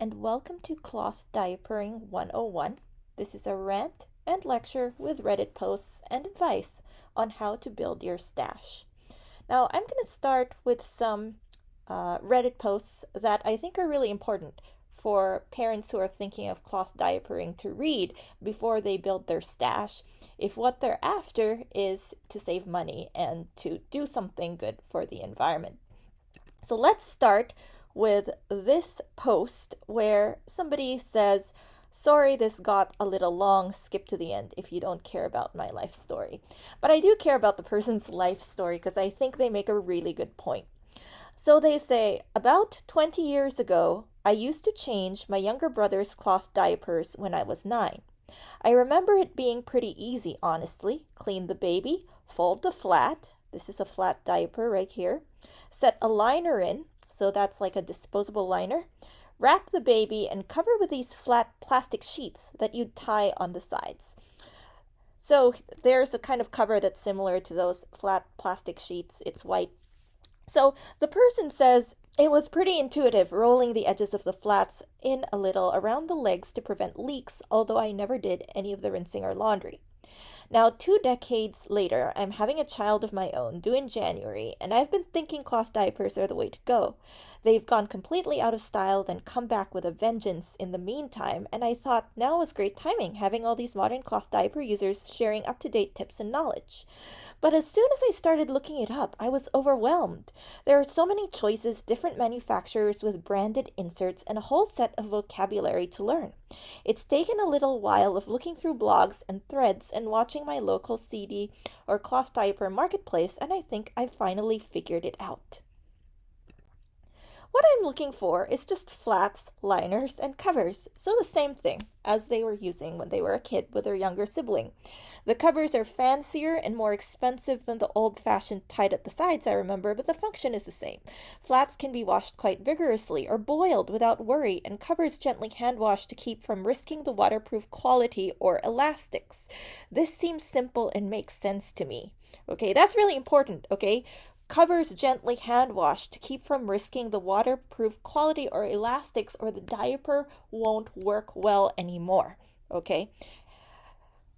and welcome to Cloth Diapering 101. This is a rant and lecture with Reddit posts and advice on how to build your stash. Now, I'm going to start with some Reddit posts that I think are really important for parents who are thinking of cloth diapering to read before they build their stash, if what they're after is to save money and to do something good for the environment. So let's start with this post where somebody says, "Sorry, this got a little long. Skip to the end if you don't care about my life story." But I do care about the person's life story because I think they make a really good point. So they say, "About 20 years ago, I used to change my younger brother's cloth diapers when I was 9. I remember it being pretty easy, honestly. Clean the baby, fold the flat. This is a flat diaper right here. Set a liner in, so that's like a disposable liner. Wrap the baby and cover with these flat plastic sheets that you'd tie on the sides." So there's a kind of cover that's similar to those flat plastic sheets. It's white. So the person says, "It was pretty intuitive rolling the edges of the flats in a little around the legs to prevent leaks, although I never did any of the rinsing or laundry. Now, 2 decades later, I'm having a child of my own due in January, and I've been thinking cloth diapers are the way to go. They've gone completely out of style, then come back with a vengeance in the meantime, and I thought now was great timing, having all these modern cloth diaper users sharing up-to-date tips and knowledge. But as soon as I started looking it up, I was overwhelmed. There are so many choices, different manufacturers with branded inserts, and a whole set of vocabulary to learn. It's taken a little while of looking through blogs and threads and watching my local CD or cloth diaper marketplace, and I think I've finally figured it out. What I'm looking for is just flats, liners, and covers, so the same thing as they were using when they were a kid with their younger sibling. The covers are fancier and more expensive than the old-fashioned tied at the sides I remember, but the function is the same. Flats can be washed quite vigorously or boiled without worry, and covers gently hand-washed to keep from risking the waterproof quality or elastics. This seems simple and makes sense to me." Okay, that's really important, okay? Covers gently hand wash to keep from risking the waterproof quality or elastics, or the diaper won't work well anymore. Okay?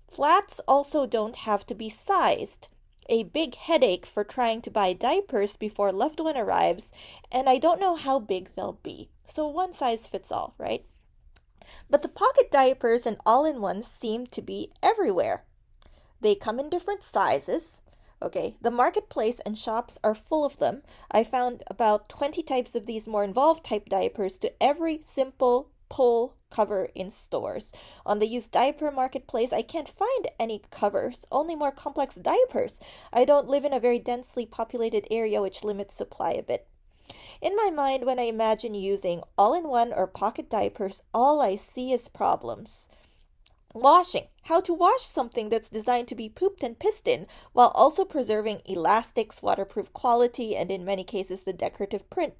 Flats also don't have to be sized. A big headache for trying to buy diapers before loved one arrives, and I don't know how big they'll be. So one size fits all, right? But the pocket diapers and all-in-ones seem to be everywhere. They come in different sizes. Okay, the marketplace and shops are full of them. I found about 20 types of these more involved type diapers to every simple pull cover in stores. On the used diaper marketplace, I can't find any covers, only more complex diapers. I don't live in a very densely populated area, which limits supply a bit. In my mind, when I imagine using all-in-one or pocket diapers, all I see is problems. Washing. How to wash something that's designed to be pooped and pissed in while also preserving elastics, waterproof quality, and in many cases the decorative print.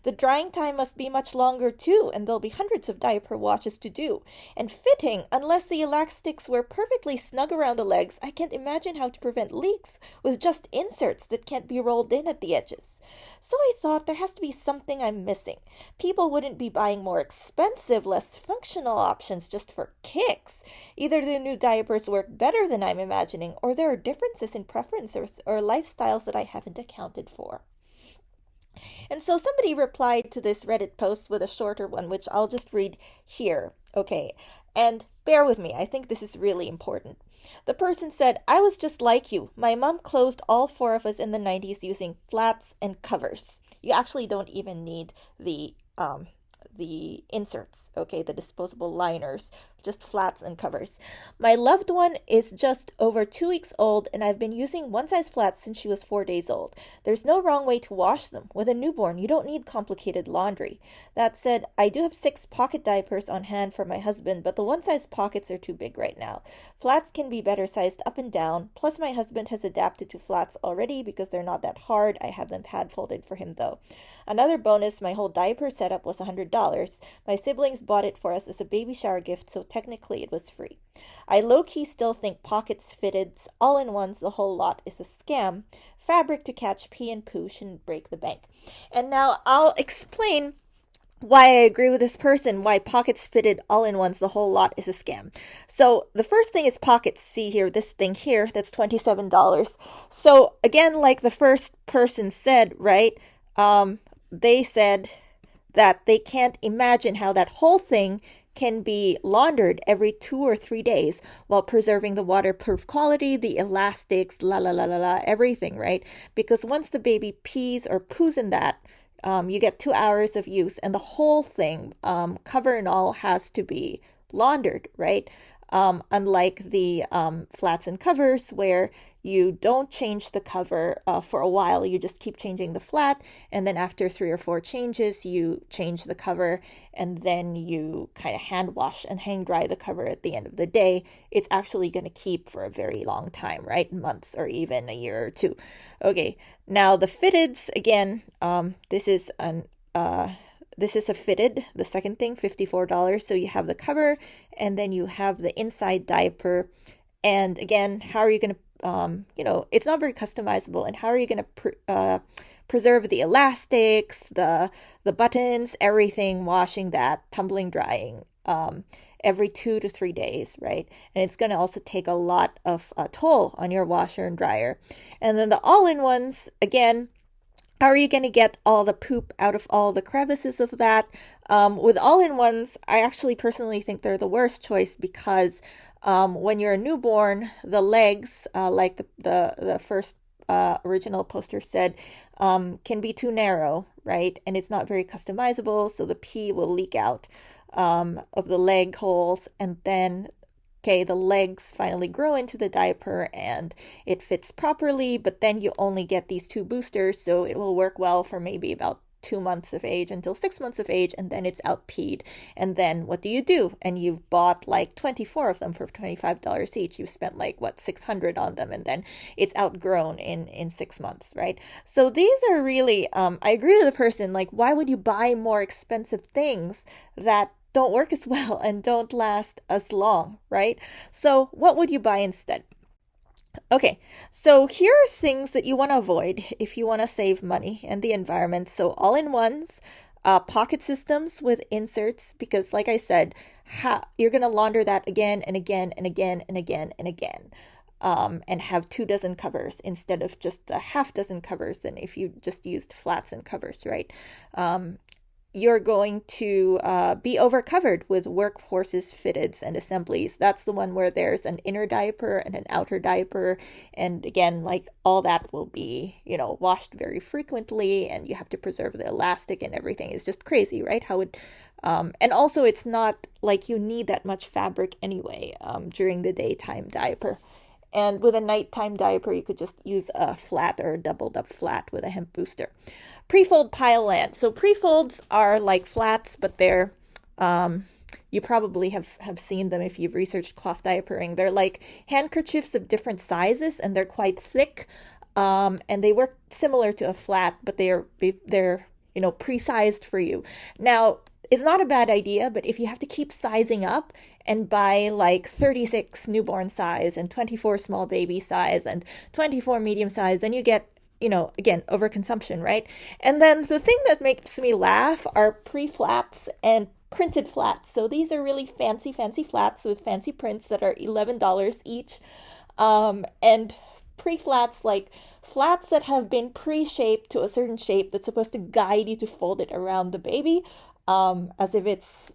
The drying time must be much longer too, and there'll be hundreds of diaper washes to do. And fitting, unless the elastics were perfectly snug around the legs, I can't imagine how to prevent leaks with just inserts that can't be rolled in at the edges. So I thought there has to be something I'm missing. People wouldn't be buying more expensive, less functional options just for kicks. Either the new diapers work better than I'm imagining, or there are differences in preferences or lifestyles that I haven't accounted for. And so somebody replied to this Reddit post with a shorter one, which I'll just read here. Okay, and bear with me, I think this is really important. The person said, "I was just like you. My mom clothed all 4 of us in the 90s using flats and covers." You actually don't even need the inserts, okay, the disposable liners, just flats and covers. "My loved one is just over 2 weeks old, and I've been using one-size flats since she was 4 days old. There's no wrong way to wash them. With a newborn, you don't need complicated laundry. That said, I do have 6 pocket diapers on hand for my husband, but the one-size pockets are too big right now. Flats can be better sized up and down. Plus, my husband has adapted to flats already because they're not that hard. I have them pad folded for him, though. Another bonus, my whole diaper setup was $100. My siblings bought it for us as a baby shower gift, so technically it was free. I low-key still think pockets, fitteds, all-in-ones, the whole lot is a scam. Fabric to catch pee and poo shouldn't break the bank." And now I'll explain why I agree with this person, why pockets fitted all-in-ones, the whole lot is a scam. So the first thing is pockets. See here, this thing here, that's $27. So again, like the first person said, right? They said that they can't imagine how that whole thing can be laundered every 2 or 3 days while preserving the waterproof quality, the elastics, la la la la la, everything, right? Because once the baby pees or poos in that, you get 2 hours of use, and the whole thing, cover and all, has to be laundered, right? Unlike the flats and covers, where you don't change the cover for a while, you just keep changing the flat, and then after 3 or 4 changes, you change the cover, and then you kind of hand wash and hang dry the cover at the end of the day. It's actually going to keep for a very long time, right? Months or even a year or two. Okay, now the fitteds, again, this is a fitted, the second thing, $54. So you have the cover, and then you have the inside diaper. And again, how are you going to, it's not very customizable. And how are you going to preserve the elastics, the buttons, everything, washing that, tumbling, drying, every 2 to 3 days, right? And it's going to also take a lot of toll on your washer and dryer. And then the all-in-ones, again, how are you going to get all the poop out of all the crevices of that? With all-in-ones, I actually personally think they're the worst choice because when you're a newborn, the legs, like the first original poster said, can be too narrow, right? And it's not very customizable, so the pee will leak out of the leg holes, and then the legs finally grow into the diaper and it fits properly, but then you only get these 2 boosters, so it will work well for maybe about 2 months of age until 6 months of age, and then it's out peed. And then what do? And you've bought like 24 of them for $25 each. You've spent like, what, 600 on them, and then it's outgrown in 6 months, right? So these are really, I agree with the person, like, why would you buy more expensive things that don't work as well and don't last as long, right? So what would you buy instead? Okay, so here are things that you want to avoid if you want to save money and the environment. So all-in-ones, pocket systems with inserts, because like I said, you're going to launder that again and again and again and again and again. And have 24 covers instead of just the half dozen covers than if you just used flats and covers, right? You're going to be overcovered with workhorses, fitteds, and assemblies. That's the one where there's an inner diaper and an outer diaper. And again, like all that will be, washed very frequently, and you have to preserve the elastic and everything. It's just crazy, right? And also it's not like you need that much fabric anyway during the daytime diaper. And with a nighttime diaper, you could just use a flat or a doubled up flat with a hemp booster. Prefold pile land. So prefolds are like flats, but they're, you probably have seen them if you've researched cloth diapering. They're like handkerchiefs of different sizes, and they're quite thick. And they work similar to a flat, but they're pre-sized for you. Now, it's not a bad idea, but if you have to keep sizing up and buy like 36 newborn size and 24 small baby size and 24 medium size, then you get, again, overconsumption, right? And then the thing that makes me laugh are pre-flats and printed flats. So these are really fancy flats with fancy prints that are $11 each. And pre-flats, like flats that have been pre-shaped to a certain shape that's supposed to guide you to fold it around the baby, as if it's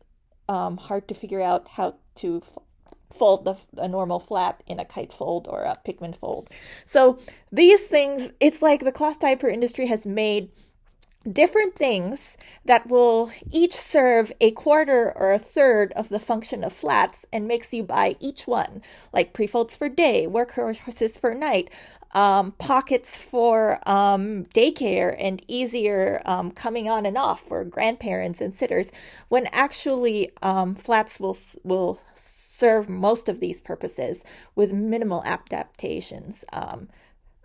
hard to figure out how to fold a normal flat in a kite fold or a pigment fold. So these things, it's like the cloth diaper industry has made different things that will each serve a quarter or a third of the function of flats and makes you buy each one, like prefolds for day, workhorses for night, pockets for daycare and easier coming on and off for grandparents and sitters, when actually flats will serve most of these purposes with minimal adaptations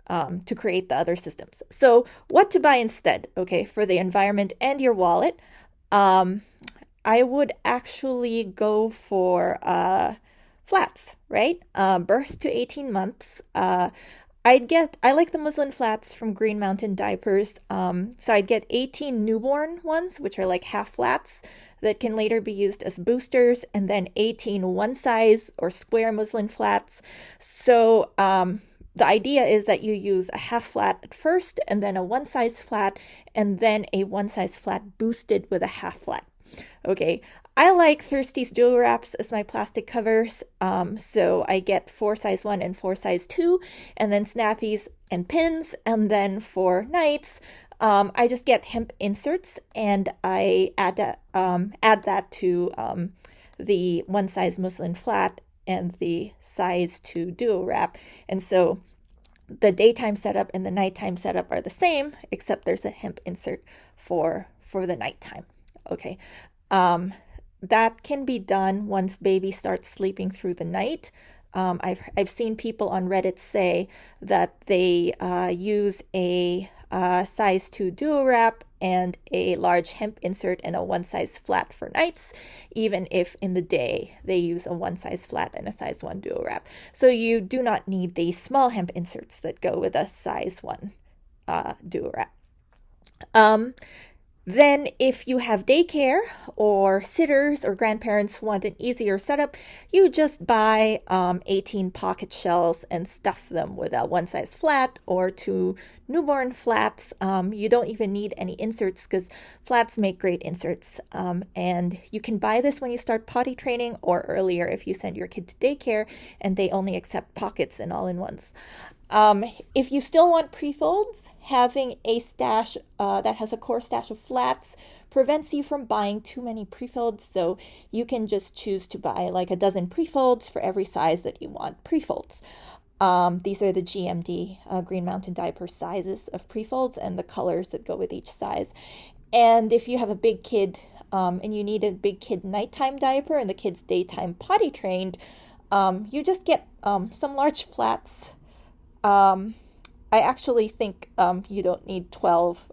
to create the other systems. So what to buy instead, okay, for the environment and your wallet? I would actually go for flats, right? Birth to 18 months. I like the muslin flats from Green Mountain Diapers. So I'd get 18 newborn ones, which are like half flats that can later be used as boosters, and then 18 one size or square muslin flats. So the idea is that you use a half flat at first, and then a one size flat, and then a one size flat boosted with a half flat. Okay, I like Thirsty's Duo Wraps as my plastic covers. So I get 4 size 1 and 4 size 2, and then snappies and pins. And then for nights, I just get hemp inserts and I add that to the one size muslin flat and the size 2 Duo Wrap. And so the daytime setup and the nighttime setup are the same, except there's a hemp insert for the nighttime. Okay. That can be done once baby starts sleeping through the night. I've seen people on Reddit say that they use a size 2 duo wrap and a large hemp insert and a one size flat for nights, even if in the day they use a one size flat and a size 1 duo wrap. So you do not need the small hemp inserts that go with a size 1 duo wrap. Then if you have daycare or sitters or grandparents who want an easier setup, you just buy 18 pocket shells and stuff them with a one size flat or 2 newborn flats. You don't even need any inserts because flats make great inserts. And you can buy this when you start potty training or earlier if you send your kid to daycare and they only accept pockets and all-in-ones. If you still want prefolds, having a stash that has a core stash of flats prevents you from buying too many prefolds, so you can just choose to buy like a dozen prefolds for every size that you want prefolds. These are the GMD, Green Mountain Diaper sizes of prefolds and the colors that go with each size. And if you have a big kid and you need a big kid nighttime diaper and the kid's daytime potty trained, you just get some large flats. I actually think you don't need 12.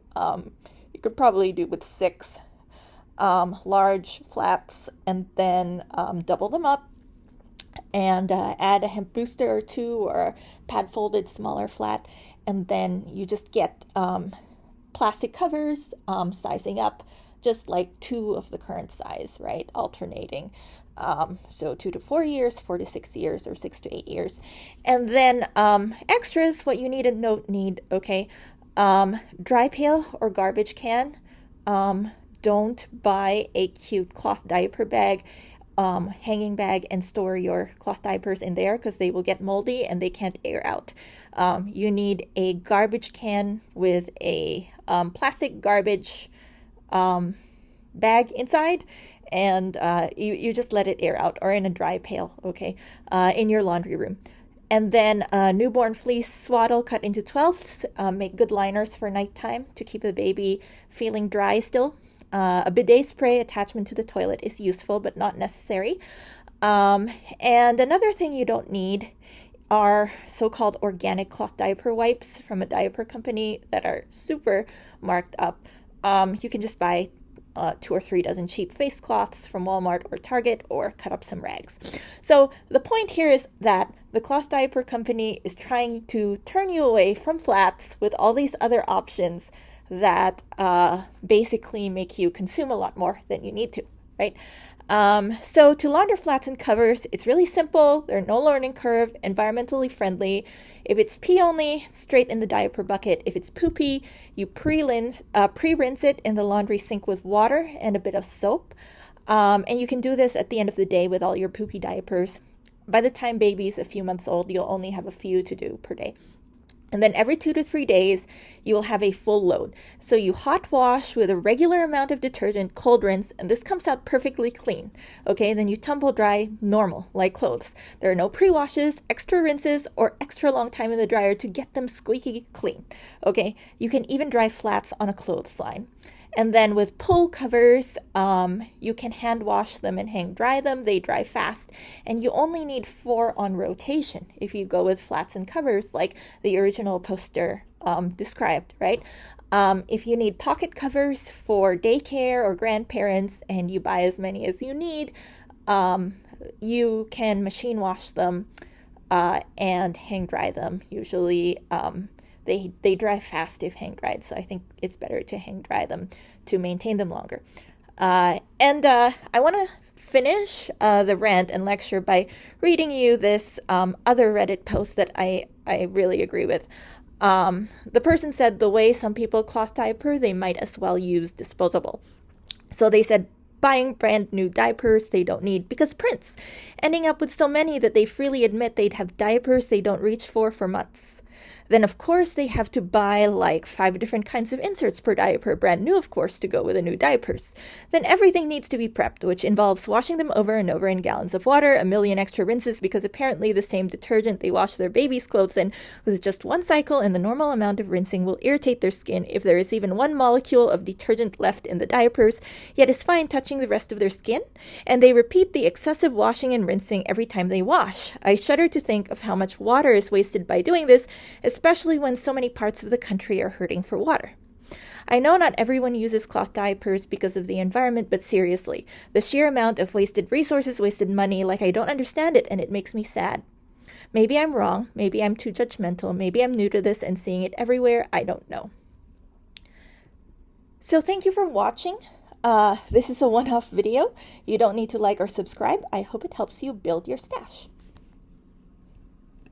You could probably do with 6 large flats and then double them up and add a hemp booster or 2 or a pad folded smaller flat. And then you just get plastic covers sizing up just like 2 of the current size, right? Alternating. So 2 to 4 years, 4 to 6 years, or 6 to 8 years. And then extras, what you need and don't need, okay? Dry pail or garbage can. Don't buy a cute cloth diaper bag, hanging bag, and store your cloth diapers in there because they will get moldy and they can't air out. You need a garbage can with a plastic garbage bag inside, and you just let it air out, or in a dry pail, okay, in your laundry room. And then newborn fleece swaddle cut into 12ths. Make good liners for nighttime to keep the baby feeling dry still. A bidet spray attachment to the toilet is useful but not necessary. And another thing you don't need are so-called organic cloth diaper wipes from a diaper company that are super marked up. You can just buy 2 or 3 dozen cheap face cloths from Walmart or Target, or cut up some rags. So the point here is that the cloth diaper company is trying to turn you away from flats with all these other options that basically make you consume a lot more than you need to, right? So to launder flats and covers, it's really simple. There's no learning curve, environmentally friendly. If it's pee only, straight in the diaper bucket. If it's poopy, you pre-rinse it in the laundry sink with water and a bit of soap. And you can do this at the end of the day with all your poopy diapers. By the time baby's a few months old, you'll only have a few to do per day. And then every 2 to 3 days, you will have a full load. So you hot wash with a regular amount of detergent, cold rinse, and this comes out perfectly clean. Okay, then you tumble dry normal, like clothes. There are no pre-washes, extra rinses, or extra long time in the dryer to get them squeaky clean. Okay, you can even dry flats on a clothesline. And then with pull covers, you can hand wash them and hang dry them. They dry fast. And you only need 4 on rotation if you go with flats and covers like the original poster described, right? If you need pocket covers for daycare or grandparents and you buy as many as you need, you can machine wash them and hang dry them. Usually they dry fast if hang dried, so I think it's better to hang dry them to maintain them longer. And I want to finish the rant and lecture by reading you this other Reddit post that I really agree with. The person said the way some people cloth diaper, they might as well use disposable. So they said buying brand new diapers they don't need because prints, ending up with so many that they freely admit they'd have diapers they don't reach for months. Then, of course, they have to buy like 5 different kinds of inserts per diaper, brand new, of course, to go with the new diapers. Then everything needs to be prepped, which involves washing them over and over in gallons of water, a million extra rinses because apparently the same detergent they wash their babies' clothes in with just one cycle and the normal amount of rinsing will irritate their skin if there is even one molecule of detergent left in the diapers, yet is fine touching the rest of their skin. And they repeat the excessive washing and rinsing every time they wash. I shudder to think of how much water is wasted by doing this, especially when so many parts of the country are hurting for water. I know not everyone uses cloth diapers because of the environment, but seriously, the sheer amount of wasted resources, wasted money, like I don't understand it, and it makes me sad. Maybe I'm wrong, maybe I'm too judgmental, maybe I'm new to this and seeing it everywhere, I don't know. So thank you for watching. This is a one-off video. You don't need to like or subscribe. I hope it helps you build your stash.